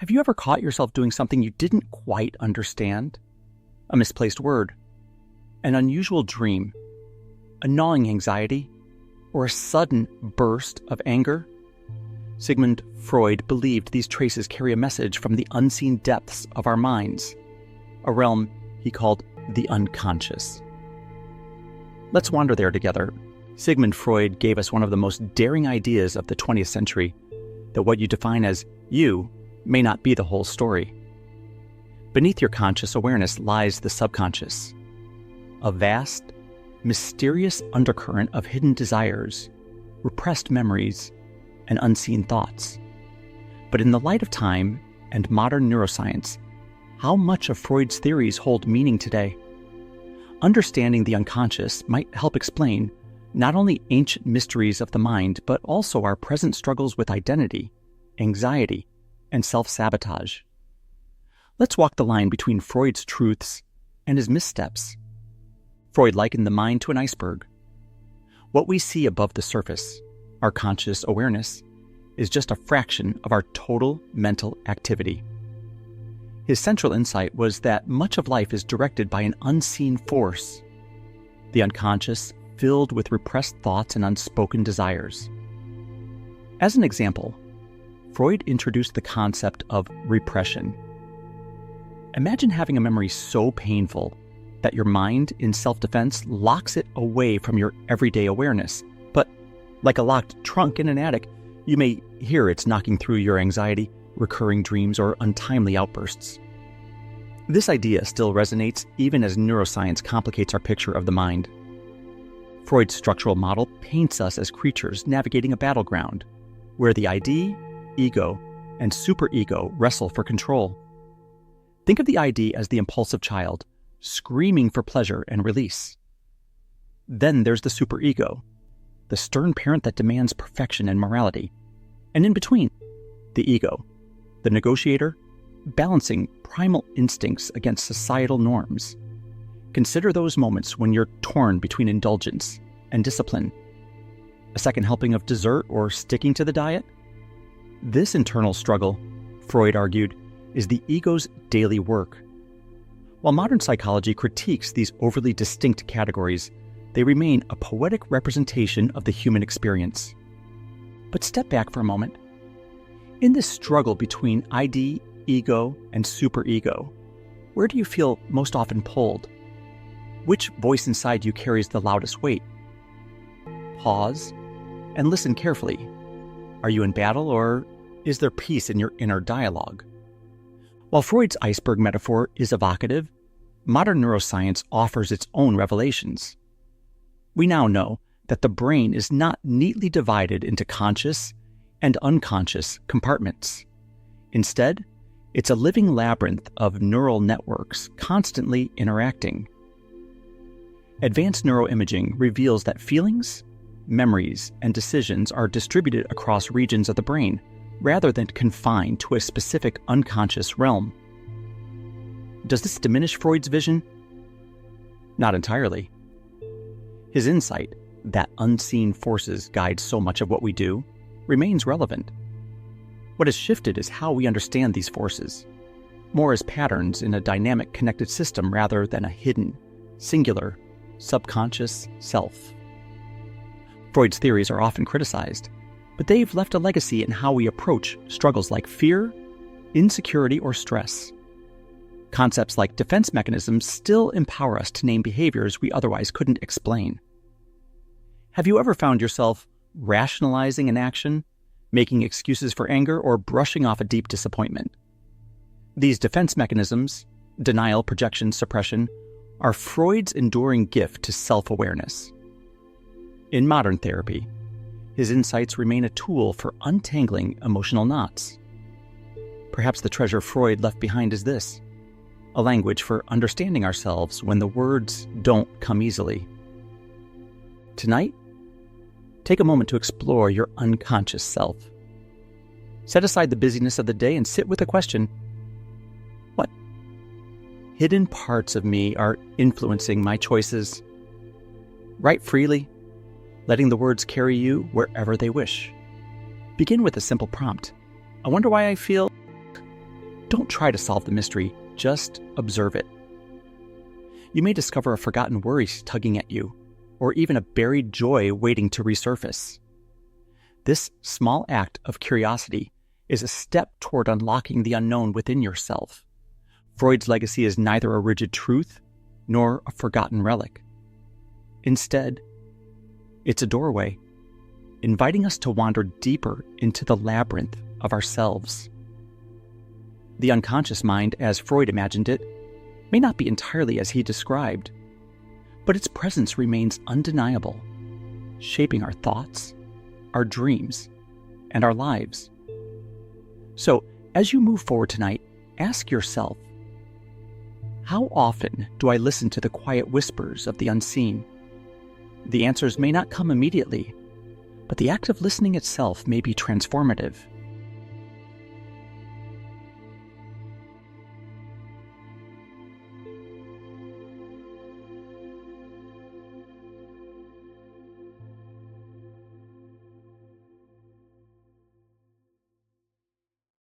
Have you ever caught yourself doing something you didn't quite understand? A misplaced word, an unusual dream, a gnawing anxiety, or a sudden burst of anger? Sigmund Freud believed these traces carry a message from the unseen depths of our minds, a realm he called the unconscious. Let's wander there together. Sigmund Freud gave us one of the most daring ideas of the 20th century, that what you define as you may not be the whole story. Beneath your conscious awareness lies the subconscious, a vast, mysterious undercurrent of hidden desires, repressed memories, and unseen thoughts. But in the light of time and modern neuroscience, how much of Freud's theories hold meaning today? Understanding the unconscious might help explain not only ancient mysteries of the mind, but also our present struggles with identity, anxiety, and self-sabotage. Let's walk the line between Freud's truths and his missteps. Freud likened the mind to an iceberg. What we see above the surface, our conscious awareness, is just a fraction of our total mental activity. His central insight was that much of life is directed by an unseen force, the unconscious filled with repressed thoughts and unspoken desires. As an example, Freud introduced the concept of repression. Imagine having a memory so painful that your mind, in self-defense, locks it away from your everyday awareness. But like a locked trunk in an attic, you may hear it's knocking through your anxiety, recurring dreams, or untimely outbursts. This idea still resonates even as neuroscience complicates our picture of the mind. Freud's structural model paints us as creatures navigating a battleground, where the ID, ego, and superego wrestle for control. Think of the ID as the impulsive child, screaming for pleasure and release. Then there's the superego, the stern parent that demands perfection and morality. And in between, the ego, the negotiator, balancing primal instincts against societal norms. Consider those moments when you're torn between indulgence and discipline. A second helping of dessert or sticking to the diet? This internal struggle, Freud argued, is the ego's daily work. While modern psychology critiques these overly distinct categories, they remain a poetic representation of the human experience. But step back for a moment. In this struggle between ID, ego, and superego, where do you feel most often pulled? Which voice inside you carries the loudest weight? Pause and listen carefully. Are you in battle, or is there peace in your inner dialogue? While Freud's iceberg metaphor is evocative, modern neuroscience offers its own revelations. We now know that the brain is not neatly divided into conscious and unconscious compartments. Instead, it's a living labyrinth of neural networks constantly interacting. Advanced neuroimaging reveals that feelings, memories, and decisions are distributed across regions of the brain rather than confined to a specific unconscious realm. Does this diminish Freud's vision? Not entirely. His insight that unseen forces guide so much of what we do remains relevant. What has shifted is how we understand these forces, more as patterns in a dynamic connected system rather than a hidden, singular, subconscious self. Freud's theories are often criticized, but they've left a legacy in how we approach struggles like fear, insecurity, or stress. Concepts like defense mechanisms still empower us to name behaviors we otherwise couldn't explain. Have you ever found yourself rationalizing an action, making excuses for anger, or brushing off a deep disappointment? These defense mechanisms, denial, projection, suppression, are Freud's enduring gift to self-awareness. In modern therapy, his insights remain a tool for untangling emotional knots. Perhaps the treasure Freud left behind is this: a language for understanding ourselves when the words don't come easily. Tonight, take a moment to explore your unconscious self. Set aside the busyness of the day and sit with the question: what hidden parts of me are influencing my choices? Write freely, letting the words carry you wherever they wish. Begin with a simple prompt. I wonder why I feel... Don't try to solve the mystery, just observe it. You may discover a forgotten worry tugging at you, or even a buried joy waiting to resurface. This small act of curiosity is a step toward unlocking the unknown within yourself. Freud's legacy is neither a rigid truth nor a forgotten relic. Instead, it's a doorway, inviting us to wander deeper into the labyrinth of ourselves. The unconscious mind, as Freud imagined it, may not be entirely as he described, but its presence remains undeniable, shaping our thoughts, our dreams, and our lives. So, as you move forward tonight, ask yourself, how often do I listen to the quiet whispers of the unseen? The answers may not come immediately, but the act of listening itself may be transformative.